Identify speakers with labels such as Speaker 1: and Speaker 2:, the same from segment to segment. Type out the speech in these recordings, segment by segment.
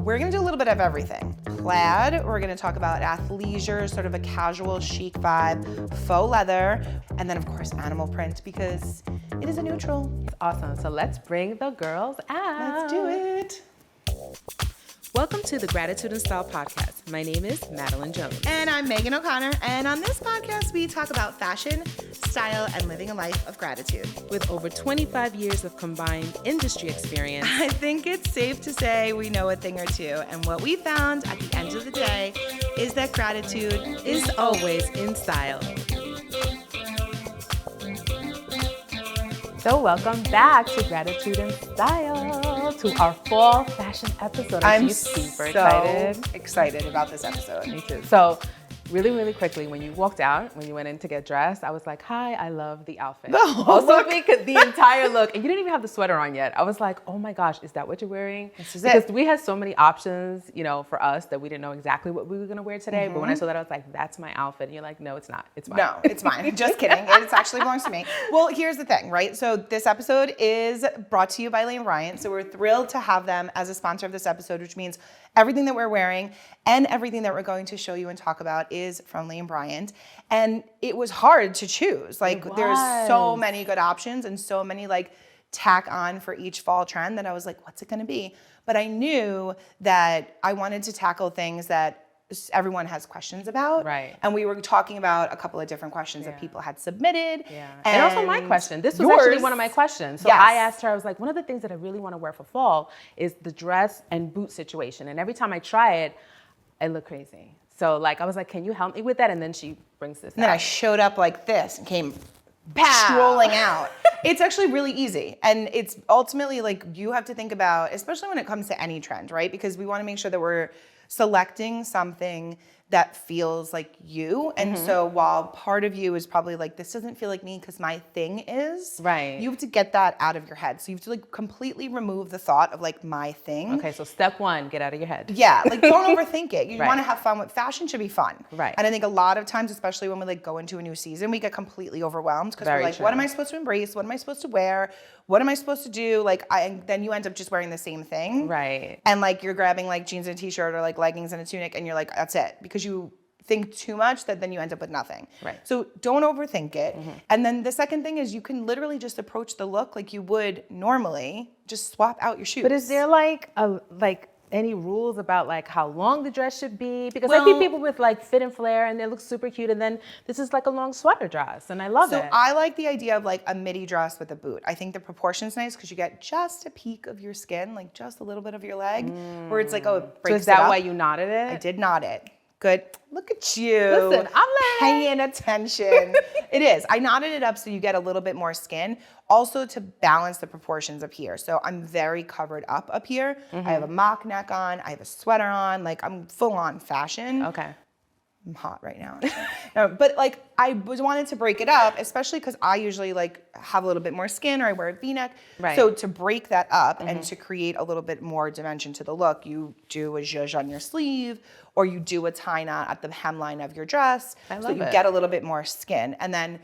Speaker 1: we're gonna do a little bit of everything. Plaid, we're gonna talk about athleisure, sort of a casual chic vibe, faux leather, and then of course animal print because it is a neutral.
Speaker 2: It's awesome. So let's bring the girls out.
Speaker 1: Let's do it.
Speaker 2: Welcome to the Gratitude and Style podcast. My name is Madeline Jones.
Speaker 1: And I'm Megan O'Connor. And on this podcast, we talk about fashion, style, and living a life of gratitude.
Speaker 2: With over 25 years of combined industry experience,
Speaker 1: I think it's safe to say we know a thing or two. And what we found at the end of the day is that gratitude
Speaker 2: is always in style. So welcome back to Gratitude and Style, to our fall fashion episode.
Speaker 1: I'm
Speaker 2: super
Speaker 1: excited about this episode.
Speaker 2: Me too. So really quickly, when you walked out, when you went in to get dressed, I was like, hi, I love the outfit. The entire look. And you didn't even have the sweater on yet. I was like, oh my gosh, is that what you're wearing?
Speaker 1: This is
Speaker 2: because we had so many options, for us that we didn't know exactly what we were going to wear today. Mm-hmm. But when I saw that, I was like, that's my outfit. And you're like, no, it's not. It's mine.
Speaker 1: No, it's mine. Just kidding. It actually belongs to me. Well, here's the thing, right? So this episode is brought to you by Bryant. So we're thrilled to have them as a sponsor of this episode, which means everything that we're wearing and everything that we're going to show you and talk about is from Bryant. And it was hard to choose. There's so many good options and so many tack on for each fall trend that I was like, what's it gonna be? But I knew that I wanted to tackle things that everyone has questions about.
Speaker 2: Right.
Speaker 1: And we were talking about a couple of different questions that people had submitted.
Speaker 2: Yeah. And also my question. This was actually one of my questions. So I asked her, I was like, one of the things that I really want to wear for fall is the dress and boot situation. And every time I try it, I look crazy. So I was like, can you help me with that? And then she brings this out.
Speaker 1: And then I showed up like this and came strolling out. It's actually really easy. And it's ultimately you have to think about, especially when it comes to any trend, right? Because we want to make sure that we're selecting something that feels like you. And so while part of you is probably this doesn't feel like me because my thing is,
Speaker 2: right,
Speaker 1: you have to get that out of your head. So you have to completely remove the thought of my thing.
Speaker 2: Okay, so step one, get out of your head.
Speaker 1: Yeah, don't overthink it. You want to have fun with fashion. Should be fun.
Speaker 2: Right.
Speaker 1: And I think a lot of times, especially when we go into a new season, we get completely overwhelmed because we're like, what am I supposed to embrace? What am I supposed to wear? What am I supposed to do? Then you end up just wearing the same thing.
Speaker 2: Right.
Speaker 1: And you're grabbing jeans and a t-shirt or leggings and a tunic and you're like, that's it. Because you think too much that then you end up with nothing.
Speaker 2: Right.
Speaker 1: So don't overthink it. And then the second thing is you can literally just approach the look like you would normally, just swap out your shoes.
Speaker 2: But is there any rules about how long the dress should be? Because I see people with fit and flare and they look super cute, and then this is a long sweater dress and I love it.
Speaker 1: So I like the idea of a midi dress with a boot. I think the proportion's nice because you get just a peek of your skin, just a little bit of your leg, where it's it breaks it up.
Speaker 2: So is that why you knotted it?
Speaker 1: I did knot it. Good. Look at you.
Speaker 2: Listen, I'm
Speaker 1: paying attention. It is. I knotted it up so you get a little bit more skin. Also to balance the proportions up here. So I'm very covered up here. I have a mock neck on. I have a sweater on. I'm full on fashion.
Speaker 2: Okay.
Speaker 1: I'm hot right now. No, but I wanted to break it up, especially because I usually have a little bit more skin or I wear a V-neck.
Speaker 2: Right.
Speaker 1: So to break that up and to create a little bit more dimension to the look, you do a zhuzh on your sleeve or you do a tie knot at the hemline of your dress so you get a little bit more skin. And then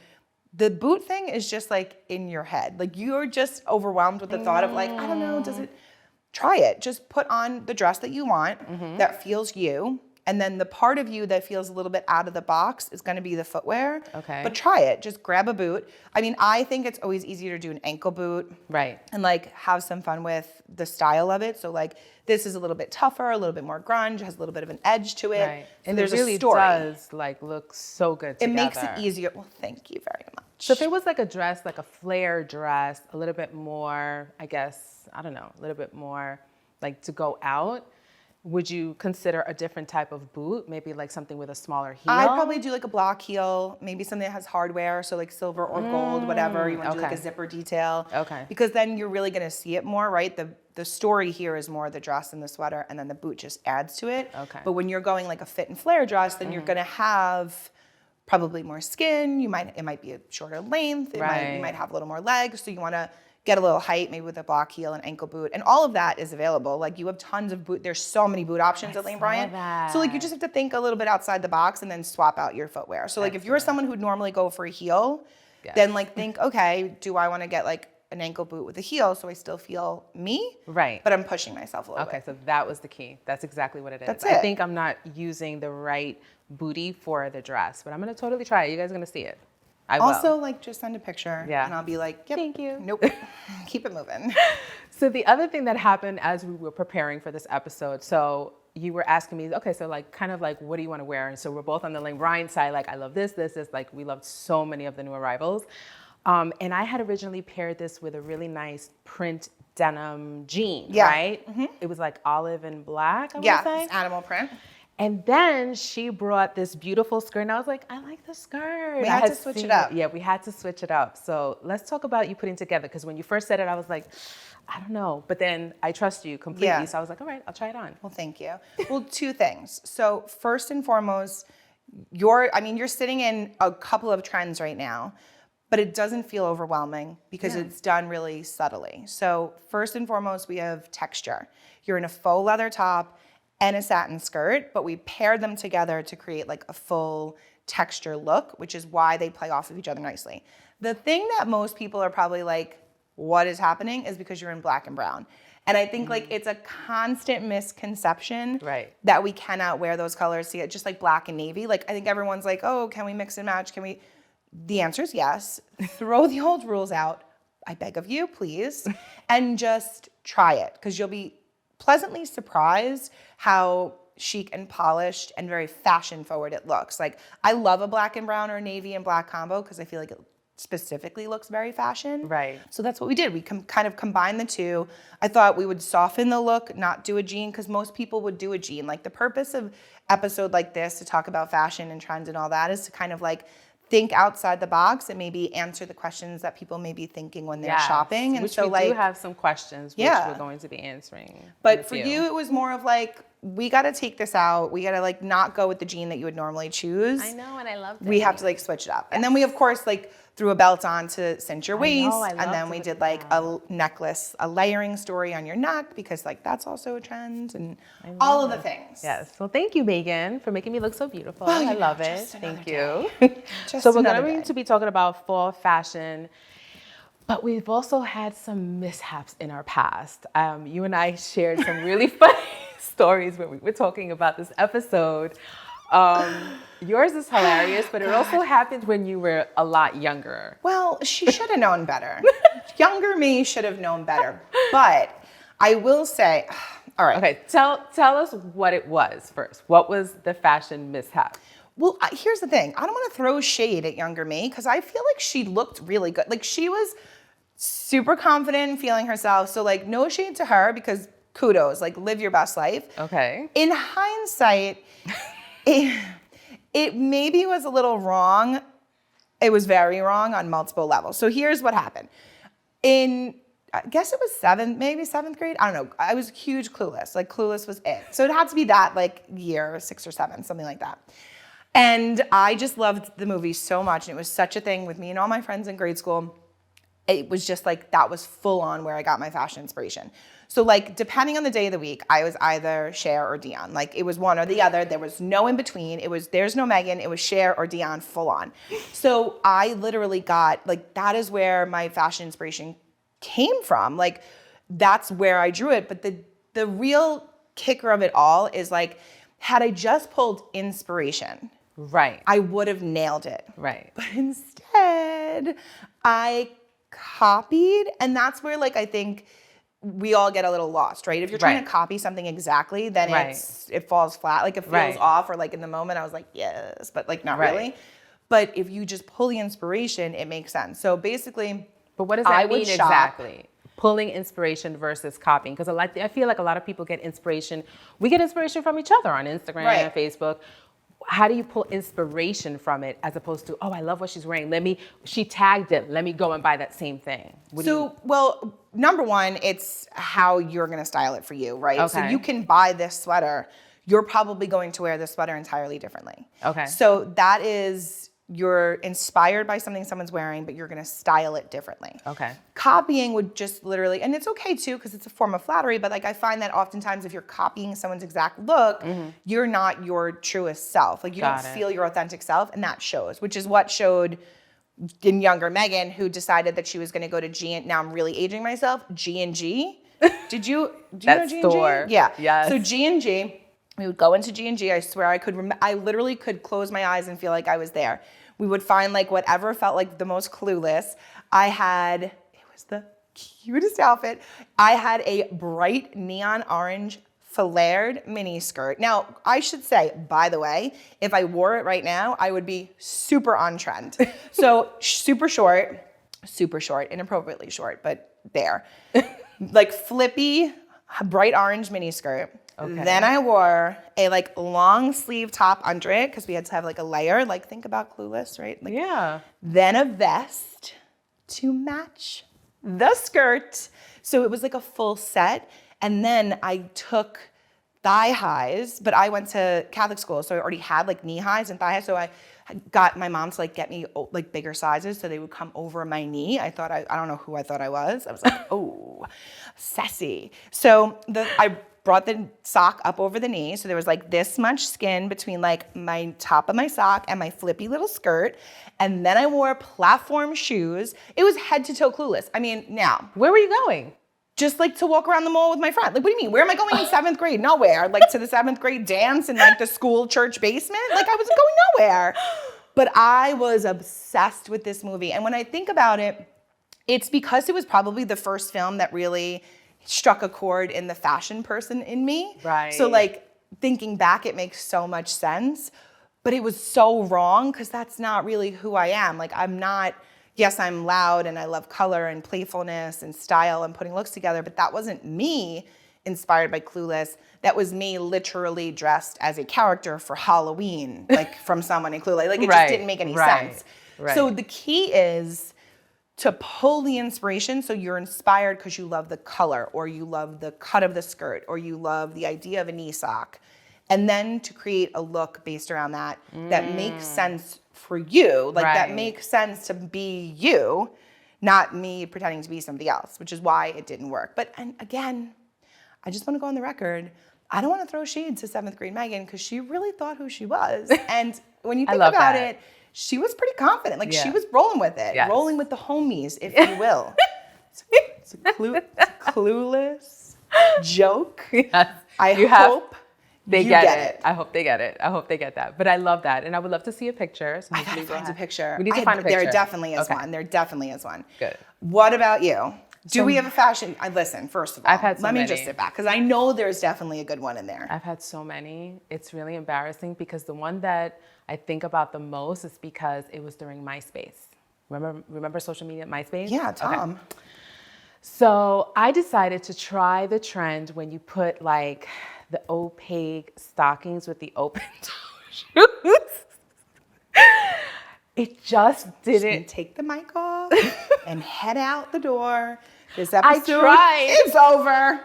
Speaker 1: the boot thing is just in your head. You're just overwhelmed with the thought of I don't know, try it. Just put on the dress that you want that feels you. And then the part of you that feels a little bit out of the box is going to be the footwear.
Speaker 2: Okay.
Speaker 1: But try it. Just grab a boot. I mean, I think it's always easier to do an ankle boot.
Speaker 2: Right.
Speaker 1: And have some fun with the style of it. So this is a little bit tougher, a little bit more grunge, has a little bit of an edge to it.
Speaker 2: Right.
Speaker 1: So
Speaker 2: and
Speaker 1: there's
Speaker 2: it really
Speaker 1: a story.
Speaker 2: Does look so good together.
Speaker 1: It makes it easier. Well, thank you very much.
Speaker 2: So if it was a dress, a flare dress, a little bit more, I guess, I don't know, a little bit more to go out, would you consider a different type of boot? Maybe something with a smaller heel?
Speaker 1: I'd probably do a block heel, maybe something that has hardware, so silver or gold, whatever. You want to do a zipper detail.
Speaker 2: Okay.
Speaker 1: Because then you're really going to see it more, right? The story here is more the dress and the sweater, and then the boot just adds to it.
Speaker 2: Okay.
Speaker 1: But when you're going a fit and flare dress, then you're going to have probably more skin. It might be a shorter length. You might have a little more leg, so you want to get a little height, maybe with a block heel and ankle boot. And all of that is available. You have tons of boot. There's so many boot options at Bryant. So you just have to think a little bit outside the box and then swap out your footwear. So if you're someone who'd normally go for a heel, then think, okay, do I want to get an ankle boot with a heel, so I still feel me.
Speaker 2: Right.
Speaker 1: But I'm pushing myself a little bit.
Speaker 2: Okay, so that was the key. That's exactly what it is.
Speaker 1: That's
Speaker 2: I
Speaker 1: it.
Speaker 2: think I'm not using the right booty for the dress, but I'm gonna totally try it. You guys are gonna see it. I will.
Speaker 1: Also, like, just send a picture,
Speaker 2: Yeah.
Speaker 1: and I'll be like, yep,
Speaker 2: Thank you.
Speaker 1: Nope, keep it moving.
Speaker 2: So the other thing that happened as we were preparing for this episode, so you were asking me, okay, so like, kind of like, what do you want to wear? And so we're both on the Bryant side, like, I love this, like, we loved so many of the new arrivals. And I had originally paired this with a really nice print denim jean, right? Mm-hmm. It was like olive and black, I would say.
Speaker 1: It's animal print.
Speaker 2: And then she brought this beautiful skirt, and I was like, I like the skirt.
Speaker 1: We had to switch it up.
Speaker 2: Yeah, we had to switch it up. So let's talk about you putting together, because when you first said it, I was like, I don't know. But then I trust you completely. Yeah. So I was like, all right, I'll try it on.
Speaker 1: Well, thank you. Well, two things. So first and foremost, you're sitting in a couple of trends right now, but it doesn't feel overwhelming because it's done really subtly. So first and foremost, we have texture. You're in a faux leather top and a satin skirt, but we paired them together to create like a full texture look, which is why they play off of each other nicely. The thing that most people are probably like, what is happening, is because you're in black and brown. And I think like it's a constant misconception that we cannot wear those colors together, just like black and navy. Like I think everyone's like, oh, can we mix and match? Can we? The answer is yes. Throw the old rules out, I beg of you, please, and just try it, because you'll be pleasantly surprised how chic and polished and very fashion forward it looks. Like I love a black and brown or navy and black combo because I feel like it specifically looks very fashion.
Speaker 2: Right.
Speaker 1: So that's what we did. We kind of combined the two. I thought we would soften the look, not do a jean, because most people would do a jean. Like the purpose of episode like this, to talk about fashion and trends and all that, is to kind of like think outside the box and maybe answer the questions that people may be thinking when they're shopping. And
Speaker 2: which
Speaker 1: so
Speaker 2: we do have some questions which we're going to be answering.
Speaker 1: But for you, it was more of like, we got to take this out. We got to like not go with the jean that you would normally choose.
Speaker 2: I know, and I love it.
Speaker 1: We have to like switch it up. Yes. And then we, of course, like threw a belt on to cinch your waist. And then we did like a necklace, a layering story on your neck, because like that's also a trend, and all of the things.
Speaker 2: Yes. Well, thank you, Meaghan, for making me look so beautiful.
Speaker 1: Well,
Speaker 2: I love it. Thank you.
Speaker 1: So
Speaker 2: we're going to be talking about fall fashion, but we've also had some mishaps in our past. You and I shared some really funny stories when we were talking about this episode. Yours is hilarious, but it also happened when you were a lot younger.
Speaker 1: Well, she should have known better. Younger me should have known better. But I will say, all right.
Speaker 2: Okay, tell us what it was first. What was the fashion mishap?
Speaker 1: Well, here's the thing. I don't want to throw shade at younger me, because I feel like she looked really good. Like she was super confident in feeling herself. So like no shade to her, because kudos, like live your best life.
Speaker 2: Okay.
Speaker 1: In hindsight, it maybe was a little wrong. It was very wrong on multiple levels. So here's what happened. I guess it was seventh grade. I don't know. I was huge Clueless. Like Clueless was it. So it had to be that like year, 6 or 7, something like that. And I just loved the movie so much. And it was such a thing with me and all my friends in grade school. It was just like, that was full on where I got my fashion inspiration. So like, depending on the day of the week, I was either Cher or Dion. Like it was one or the other. There was no in between. There's no Meaghan. It was Cher or Dion full on. So I literally got, like, that is where my fashion inspiration came from. Like that's where I drew it. But the real kicker of it all is like, had I just pulled inspiration, I would have nailed it. But instead, I copied, and that's where like I think we all get a little lost, right? If you're trying to copy something exactly, then it falls flat. Like it feels off, or like in the moment I was like, yes, but like not really. But if you just pull the inspiration, it makes sense. So basically,
Speaker 2: but what does that mean exactly? Pulling inspiration versus copying, because I feel like a lot of people get inspiration. We get inspiration from each other on Instagram and Facebook. How do you pull inspiration from it as opposed to, oh, I love what she's wearing. She tagged it. Let me go and buy that same thing.
Speaker 1: Well, number one, it's how you're going to style it for you, right? Okay. So you can buy this sweater. You're probably going to wear this sweater entirely differently. Okay. So that is, you're inspired by something someone's wearing, but you're going to style it differently. Okay. Copying would just literally, and it's okay too, because it's a form of flattery, but like I find that oftentimes if you're copying someone's exact look, you're not your truest self. Like you don't feel your authentic self, and that shows, which is what showed younger Megan who decided that she was going to go to G, and now I'm really aging myself, G&G. Do you know G&G?
Speaker 2: Store.
Speaker 1: Yeah.
Speaker 2: Yes.
Speaker 1: So G&G, we would go into G&G. I swear I literally could close my eyes and feel like I was there. We would find like whatever felt like the most clueless. It was the cutest outfit. I had a bright neon orange flared mini skirt. Now, I should say, by the way, if I wore it right now, I would be super on trend. So super short, inappropriately short, but there. Like flippy, bright orange mini skirt. Okay. Then I wore a like long sleeve top under it because we had to have like a layer. Like think about Clueless, right? Like,
Speaker 2: yeah.
Speaker 1: Then a vest to match the skirt. So it was like a full set. And then I took thigh highs, but I went to Catholic school, so I already had like knee highs and thigh highs. So I got my mom to like get me like bigger sizes so they would come over my knee. I don't know who I thought I was. I was like, oh, sassy. So I brought the sock up over the knee. So there was like this much skin between like my top of my sock and my flippy little skirt. And then I wore platform shoes. It was head to toe Clueless. I mean, now.
Speaker 2: Where were you going?
Speaker 1: Just like to walk around the mall with my friend. Like, what do you mean? Where am I going in 7th grade? Nowhere. Like to the 7th grade dance in like the school church basement? Like I wasn't going nowhere. But I was obsessed with this movie. And when I think about it, it's because it was probably the first film that really struck a chord in the fashion person in me.
Speaker 2: Right.
Speaker 1: So like thinking back, it makes so much sense. But it was so wrong because that's not really who I am. Like yes, I'm loud and I love color and playfulness and style and putting looks together, but that wasn't me inspired by Clueless. That was me literally dressed as a character for Halloween, like from someone in Clueless. Like it just didn't make any sense. Right. So the key is to pull the inspiration so you're inspired because you love the color or you love the cut of the skirt or you love the idea of a knee sock. And then to create a look based around that that makes sense for you, like that makes sense to be you, not me pretending to be somebody else, which is why it didn't work. But and again, I just want to go on the record. I don't want to throw shade to 7th grade Megan because she really thought who she was. And when you think about it, she was pretty confident. Like she was rolling with it, rolling with the homies, if you will. It's a Clueless joke.
Speaker 2: Yes.
Speaker 1: I hope
Speaker 2: they get it. I hope they get it. I hope they get that. But I love that. And I would love to see a picture. So
Speaker 1: I gotta find a picture.
Speaker 2: We need to find a picture.
Speaker 1: There definitely is one. There definitely is one.
Speaker 2: Good.
Speaker 1: What about you? Do we have a fashion? Listen, first of all,
Speaker 2: I've had so
Speaker 1: let me
Speaker 2: many.
Speaker 1: just sit back because I know there's definitely a good one in there.
Speaker 2: I've had so many. It's really embarrassing because the one that I think about the most is because it was during MySpace. Remember social media, MySpace?
Speaker 1: Yeah, Tom.
Speaker 2: Okay. So I decided to try the trend when you put like the opaque stockings with the open toe shoes. It just didn't.
Speaker 1: Take the mic off and head out the door. This episode is over.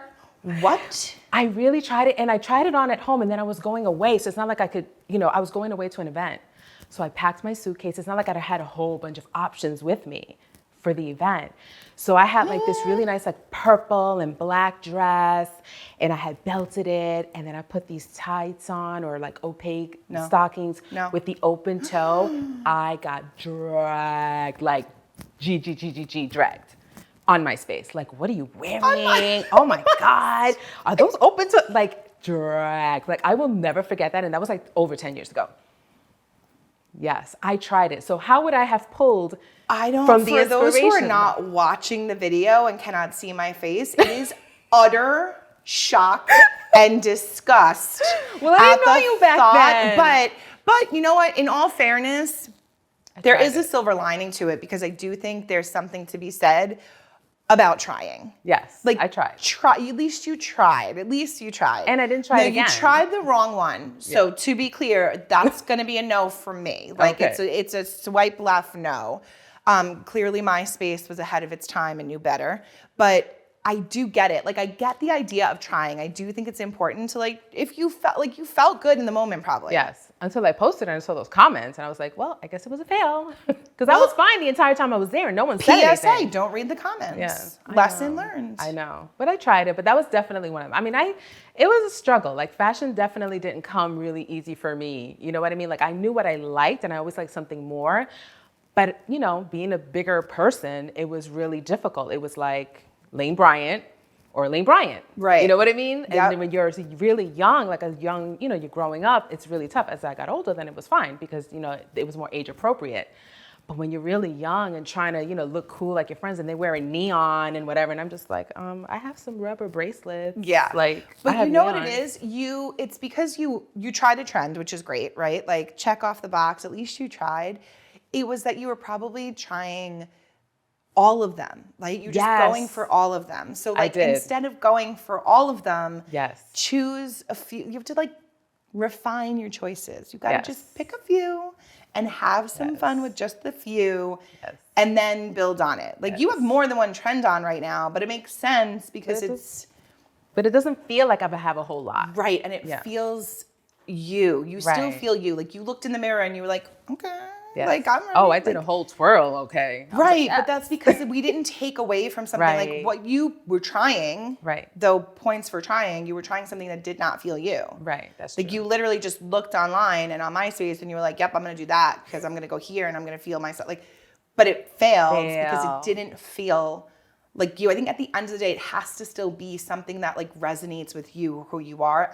Speaker 1: What?
Speaker 2: I really tried it, and I tried it on at home, and then I was going away, so it's not like I could, I was going away to an event. So I packed my suitcase. It's not like I had a whole bunch of options with me for the event. So I had like this really nice like purple and black dress, and I had belted it, and then I put these tights on or like opaque stockings with the open toe. I got dragged, like dragged on MySpace. Like, what are you wearing? Oh my God. Are those open toe? Like dragged. Like I will never forget that. And that was like over 10 years ago. Yes, I tried it. So how would I have pulled from the inspiration?
Speaker 1: For those who are not watching the video and cannot see my face, it is utter shock and disgust.
Speaker 2: Well, I didn't know you back then.
Speaker 1: But you know what? In all fairness, there is a silver lining to it because I do think there's something to be said about trying.
Speaker 2: Yes,
Speaker 1: like
Speaker 2: I tried.
Speaker 1: At least you tried.
Speaker 2: And I didn't try it again.
Speaker 1: You tried the wrong one. So to be clear, that's going to be a no from me. Like it's a swipe left no. Clearly MySpace was ahead of its time and knew better. But I do get it. Like I get the idea of trying. I do think it's important to like, if you felt good in the moment probably.
Speaker 2: Yes. Until I posted and I saw those comments and I was like, well, I guess it was a fail. Because I was fine the entire time I was there and no one said anything.
Speaker 1: PSA, don't read the comments.
Speaker 2: Yeah,
Speaker 1: Lesson learned.
Speaker 2: I know. But I tried it. But that was definitely one of them. I mean, it was a struggle. Like fashion definitely didn't come really easy for me. You know what I mean? Like I knew what I liked and I always liked something more. But, you know, being a bigger person, it was really difficult. It was like Lane Bryant or Lane Bryant.
Speaker 1: Right.
Speaker 2: You know what I mean? And
Speaker 1: Yep.
Speaker 2: then when you're really young, like a young, you know, you're growing up, it's really tough. As I got older, then it was fine because, you know, it was more age appropriate. But when you're really young and trying to, you know, look cool like your friends and they're wearing neon and whatever, and I'm just like, I have some rubber bracelets.
Speaker 1: Yeah.
Speaker 2: Like,
Speaker 1: but
Speaker 2: I have
Speaker 1: you know
Speaker 2: neon.
Speaker 1: what it is? It's because you tried a trend, which is great, right? Like check off the box, at least you tried. It was that you were probably trying all of them. Like you're just going for all of them. So like instead of going for all of them, choose a few. You have to like refine your choices. You got to just pick a few and have some fun with just the few and then build on it. Like you have more than one trend on right now, but it makes sense because
Speaker 2: but it doesn't feel like I have a whole lot.
Speaker 1: Right. And it feels you. You still feel you. Like you looked in the mirror and you were like, okay.
Speaker 2: Yes.
Speaker 1: Like I'm ready.
Speaker 2: Oh, I did a whole twirl, okay.
Speaker 1: Right, but that's because we didn't take away from something like what you were trying.
Speaker 2: Right.
Speaker 1: Though points for trying, you were trying something that did not feel you.
Speaker 2: Right, that's
Speaker 1: like
Speaker 2: true.
Speaker 1: You literally just looked online and on MySpace and you were like, yep, I'm gonna do that because I'm gonna go here and I'm gonna feel myself. Like, but it failed because it didn't feel like you. I think at the end of the day, it has to still be something that like resonates with you, who you are.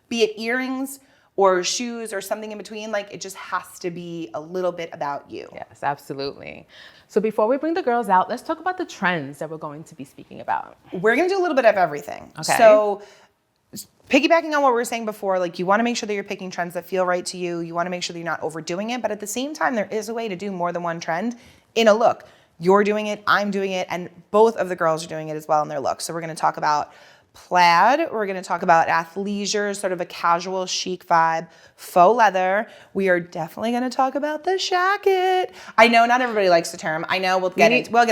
Speaker 1: Be it earrings or shoes or something in between, like it just has to be a little bit about you.
Speaker 2: Yes, absolutely. So before we bring the girls out, let's talk about the trends that we're going to be speaking about.
Speaker 1: We're gonna do a little bit of everything. Okay. So piggybacking on what we were saying before, like you wanna make sure that you're picking trends that feel right to you. You wanna make sure that you're not overdoing it, but at the same time, there is a way to do more than one trend in a look. You're doing it, I'm doing it, and both of the girls are doing it as well in their look. So we're gonna talk about plaid, we're gonna talk about athleisure, sort of a casual chic vibe, faux leather. We are definitely gonna talk about the shacket. I know not everybody likes the term. I know we'll get into it.
Speaker 2: Yes,
Speaker 1: we'll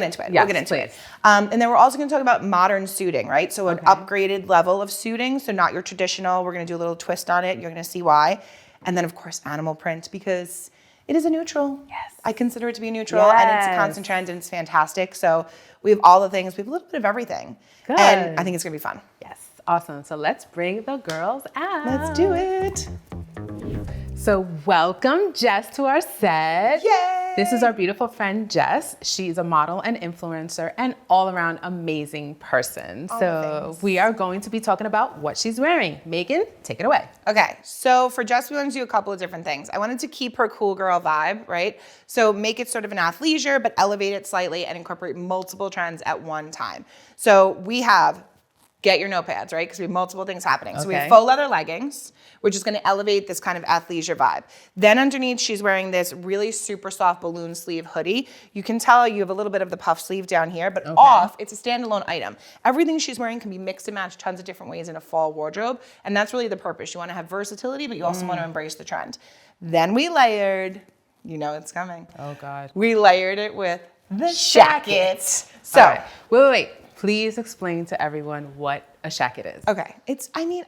Speaker 1: get into it. And then we're also gonna talk about modern suiting, right? So an upgraded level of suiting, so not your traditional. We're gonna do a little twist on it. You're gonna see why. And then of course, animal print, because it is a neutral.
Speaker 2: Yes.
Speaker 1: I consider it to be a neutral and it's a constant trend and it's fantastic. So we have all the things. We have a little bit of everything.
Speaker 2: Good.
Speaker 1: And I think it's going to be fun.
Speaker 2: Yes. Awesome. So let's bring the girls out.
Speaker 1: Let's do it.
Speaker 2: So welcome Jess to our set.
Speaker 1: Yay!
Speaker 2: This is our beautiful friend Jess. She's a model and influencer and all around amazing person. So we are going to be talking about what she's wearing. Meaghan, take it away.
Speaker 1: Okay, so for Jess, we wanted to do a couple of different things. I wanted to keep her cool girl vibe, right? So make it sort of an athleisure, but elevate it slightly and incorporate multiple trends at one time. So we have, get your notepads, right? Because we have multiple things happening. So we have faux leather leggings, which is going to elevate this kind of athleisure vibe. Then underneath, she's wearing this really super soft balloon sleeve hoodie. You can tell you have a little bit of the puff sleeve down here, but off, it's a standalone item. Everything she's wearing can be mixed and matched tons of different ways in a fall wardrobe. And that's really the purpose. You want to have versatility, but you also want to embrace the trend. Then we layered, you know it's coming.
Speaker 2: Oh God.
Speaker 1: We layered it with the shacket. So,
Speaker 2: wait. Please explain to everyone what a shacket is.
Speaker 1: Okay.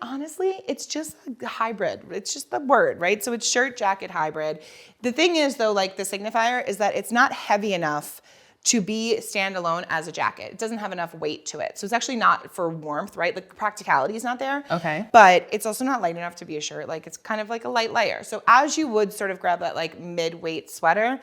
Speaker 1: Honestly, it's just a hybrid. It's just the word, right? So it's shirt, jacket, hybrid. The thing is though, like the signifier is that it's not heavy enough to be standalone as a jacket. It doesn't have enough weight to it. So it's actually not for warmth, right? Like practicality is not there.
Speaker 2: Okay.
Speaker 1: But it's also not light enough to be a shirt. Like it's kind of like a light layer. So as you would sort of grab that like mid-weight sweater,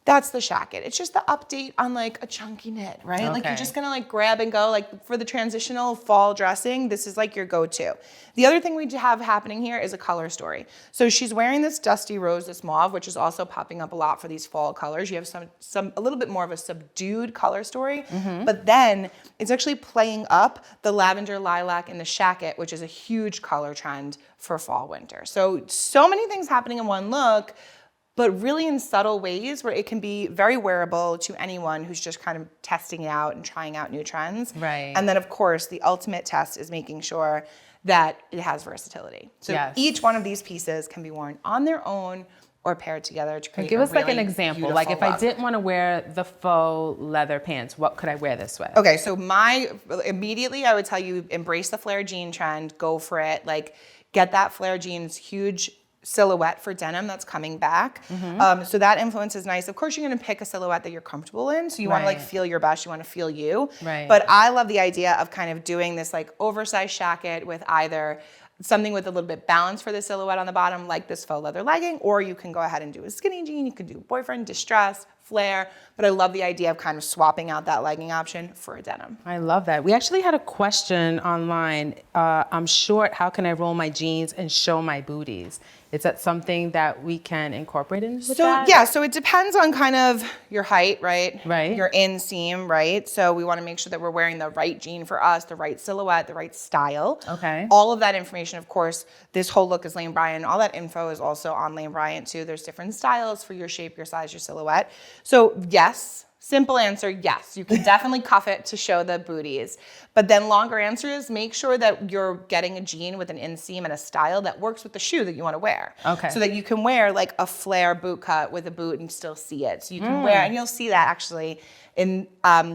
Speaker 1: that's the shacket. It's just the update on like a chunky knit, right? Okay. Like you're just gonna like grab and go. Like for the transitional fall dressing, this is like your go-to. The other thing we have happening here is a color story. So she's wearing this dusty rose, this mauve, which is also popping up a lot for these fall colors. You have a little bit more of a subdued color story, but then it's actually playing up the lavender, lilac, and the shacket, which is a huge color trend for fall, winter. So many things happening in one look, but really in subtle ways where it can be very wearable to anyone who's just kind of testing it out and trying out new trends.
Speaker 2: Right.
Speaker 1: And then of course, the ultimate test is making sure that it has versatility. So each one of these pieces can be worn on their own or paired together to create
Speaker 2: Give us
Speaker 1: really
Speaker 2: like an example. Like if I didn't want to wear the faux leather pants, what could I wear this with?
Speaker 1: Okay, so immediately I would tell you, embrace the flare jean trend, go for it. Like get that flare jeans huge silhouette for denim that's coming back. So that influence is nice. Of course, you're going to pick a silhouette that you're comfortable in. So you want to like feel your best. You want to feel you.
Speaker 2: Right.
Speaker 1: But I love the idea of kind of doing this like oversized shacket with either something with a little bit balance for the silhouette on the bottom, like this faux leather legging, or you can go ahead and do a skinny jean. You can do boyfriend, distress, flare, but I love the idea of kind of swapping out that legging option for a denim.
Speaker 2: I love that. We actually had a question online. I'm short, how can I roll my jeans and show my booties? Is that something that we can incorporate into that?
Speaker 1: Yeah, so it depends on kind of your height, right?
Speaker 2: Right.
Speaker 1: Your inseam, right? So we want to make sure that we're wearing the right jean for us, the right silhouette, the right style.
Speaker 2: Okay.
Speaker 1: All of that information, of course, this whole look is Lane Bryant. All that info is also on Lane Bryant too. There's different styles for your shape, your size, your silhouette. So yes, simple answer, yes. You can definitely cuff it to show the booties. But then longer answer is make sure that you're getting a jean with an inseam and a style that works with the shoe that you want to wear.
Speaker 2: Okay.
Speaker 1: So that you can wear like a flare boot cut with a boot and still see it. So you can wear, and you'll see that actually in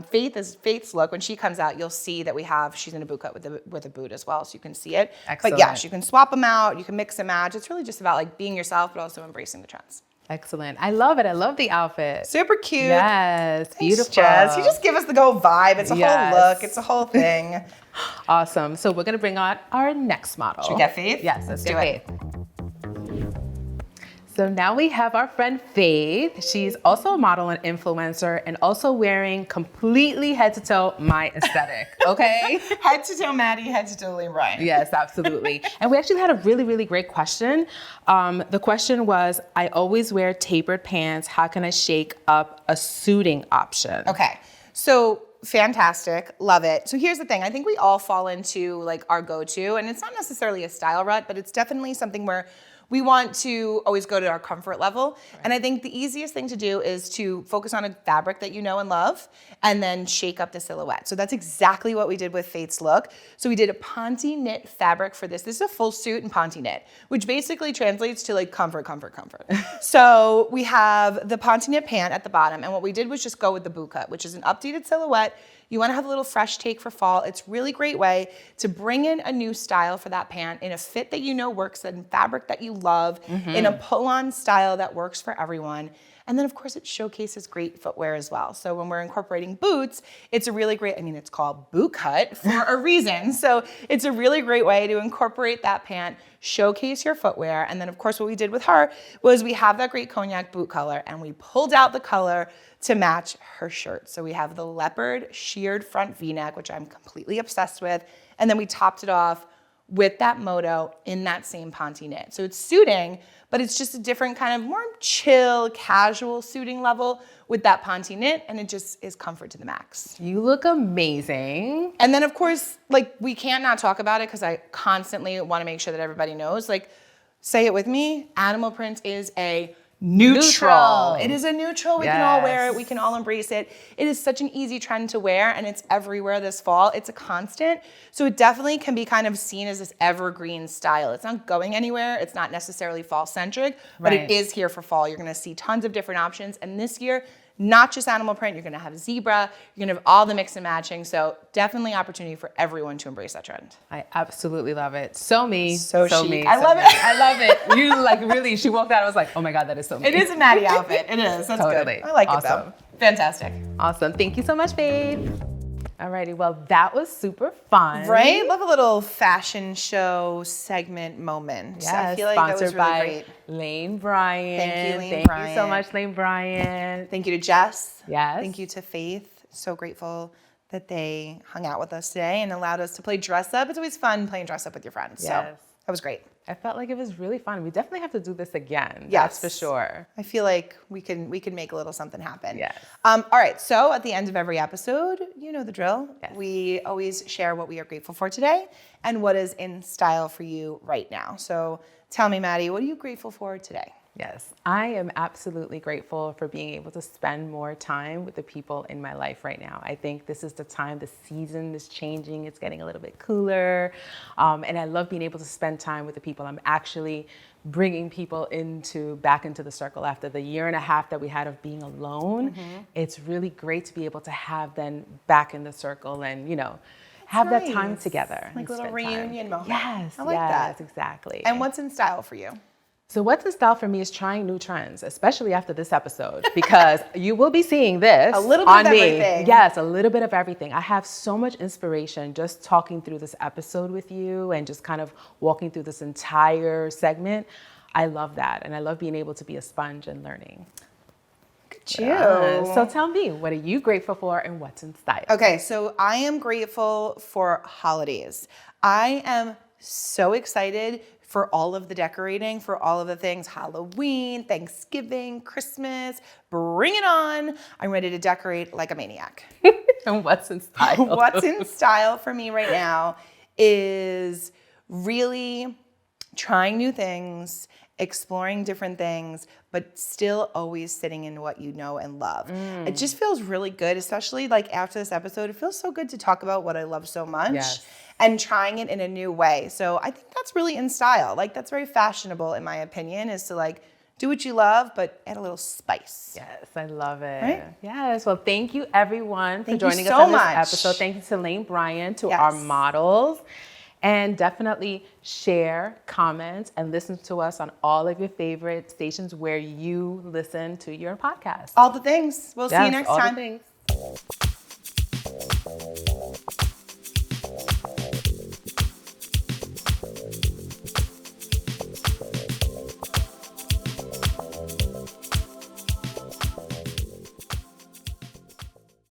Speaker 1: Faith's look. When she comes out, you'll see that she's in a boot cut with a boot as well. So you can see it.
Speaker 2: Excellent.
Speaker 1: But yes, you can swap them out. You can mix and match. It's really just about like being yourself, but also embracing the trends.
Speaker 2: Excellent. I love it. I love the outfit.
Speaker 1: Super cute.
Speaker 2: Yes.
Speaker 1: Thanks,
Speaker 2: Beautiful.
Speaker 1: Jess. You just give us the go vibe. It's a whole look. It's a whole thing.
Speaker 2: Awesome. So we're going to bring on our next model.
Speaker 1: Should we get Faith?
Speaker 2: Yes, let's
Speaker 1: do
Speaker 2: get Faith. So now we have our friend Faith. She's also a model and influencer and also wearing completely head to toe my aesthetic, okay?
Speaker 1: Head to toe Maddy, head to toe Lane Bryant.
Speaker 2: Yes, absolutely. And we actually had a really, really great question. The question was, I always wear tapered pants. How can I shake up a suiting option?
Speaker 1: Okay, so fantastic, love it. So here's the thing, I think we all fall into like our go-to, and it's not necessarily a style rut, but it's definitely something where we want to always go to our comfort level. Right. And I think the easiest thing to do is to focus on a fabric that you know and love and then shake up the silhouette. So that's exactly what we did with Faith's look. So we did a ponte knit fabric for this. This is a full suit in ponte knit, which basically translates to like comfort, comfort, comfort. So we have the ponte knit pant at the bottom. And what we did was just go with the boot cut, which is an updated silhouette. You want to have a little fresh take for fall. It's a really great way to bring in a new style for that pant in a fit that you know works, in fabric that you love, in a pull-on style that works for everyone. And then of course it showcases great footwear as well. So when we're incorporating boots, it's a really great, it's called boot cut for a reason. So it's a really great way to incorporate that pant, showcase your footwear. And then of course what we did with her was we have that great cognac boot color and we pulled out the color to match her shirt. So we have the leopard sheared front V-neck, which I'm completely obsessed with. And then we topped it off with that moto in that same ponte knit. So it's suiting, but it's just a different kind of more chill, casual suiting level with that ponte knit, and it just is comfort to the max.
Speaker 2: You look amazing.
Speaker 1: And then of course, like we can't not talk about it because I constantly want to make sure that everybody knows, like say it with me, animal print is a neutral. It is a neutral. We can all wear it. We can all embrace it. It is such an easy trend to wear and it's everywhere this fall. It's a constant. So it definitely can be kind of seen as this evergreen style. It's not going anywhere. It's not necessarily fall centric, but it is here for fall. You're going to see tons of different options. And this year, not just animal print, you're going to have zebra, you're going to have all the mix and matching. So definitely opportunity for everyone to embrace that trend.
Speaker 2: I absolutely love it. So me.
Speaker 1: So chic.
Speaker 2: Me.
Speaker 1: I love it.
Speaker 2: I love it. You like really, she walked out, I was like, oh my God, that is so me.
Speaker 1: It is a Maddy outfit. It is. That's
Speaker 2: totally.
Speaker 1: Good. I like
Speaker 2: awesome.
Speaker 1: it though. Fantastic.
Speaker 2: Awesome. Thank you so much, babe. Alrighty, well, that was super fun.
Speaker 1: Right? Love a little fashion show segment moment.
Speaker 2: Yes,
Speaker 1: I feel like
Speaker 2: sponsored
Speaker 1: that was really
Speaker 2: by
Speaker 1: great.
Speaker 2: Lane Bryant.
Speaker 1: Thank you, Lane
Speaker 2: Thank
Speaker 1: Bryant.
Speaker 2: you so much, Lane Bryant.
Speaker 1: Thank you to Jess.
Speaker 2: Yes.
Speaker 1: Thank you to Faith. So grateful that they hung out with us today and allowed us to play dress up. It's always fun playing dress up with your friends.
Speaker 2: Yes.
Speaker 1: So that was great.
Speaker 2: I felt like it was really fun. We definitely have to do this again.
Speaker 1: Yes.
Speaker 2: That's for sure.
Speaker 1: I feel like we can make a little something happen.
Speaker 2: Yes.
Speaker 1: All right. So at the end of every episode, you know the drill.
Speaker 2: Yes.
Speaker 1: We always share what we are grateful for today and what is in style for you right now. So tell me, Maddy, what are you grateful for today?
Speaker 2: Yes, I am absolutely grateful for being able to spend more time with the people in my life right now. I think this is the time, the season is changing, it's getting a little bit cooler, and I love being able to spend time with the people. I'm actually bringing people back into the circle after the year and a half that we had of being alone. Mm-hmm. It's really great to be able to have them back in the circle and, have that time together.
Speaker 1: Like a little reunion moment.
Speaker 2: Yes,
Speaker 1: I like that.
Speaker 2: Exactly.
Speaker 1: And what's in style for you?
Speaker 2: So what's in style for me is trying new trends, especially after this episode, because you will be seeing this
Speaker 1: a little bit
Speaker 2: on
Speaker 1: of
Speaker 2: me.
Speaker 1: everything.
Speaker 2: Yes, a little bit of everything. I have so much inspiration just talking through this episode with you and just kind of walking through this entire segment. I love that. And I love being able to be a sponge and learning. So tell me, what are you grateful for and what's in style?
Speaker 1: Okay, so I am grateful for holidays. I am so excited for all of the decorating, for all of the things, Halloween, Thanksgiving, Christmas, bring it on. I'm ready to decorate like a maniac.
Speaker 2: And what's in style?
Speaker 1: What's in style for me right now is really trying new things, exploring different things, but still always sitting in what you know and love. It just feels really good, especially like after this episode. It feels so good to talk about what I love so much and trying it in a new way. So I think that's really in style. Like that's very fashionable in my opinion, is to like do what you love, but add a little spice.
Speaker 2: Yes, I love it.
Speaker 1: Right?
Speaker 2: Yes, well, thank you everyone for joining us
Speaker 1: so
Speaker 2: on this
Speaker 1: much.
Speaker 2: episode. Thank you to Lane Bryant, to our models. And definitely share, comment, and listen to us on all of your favorite stations where you listen to your podcast.
Speaker 1: All the things. We'll see you next
Speaker 2: all
Speaker 1: time.
Speaker 2: The things.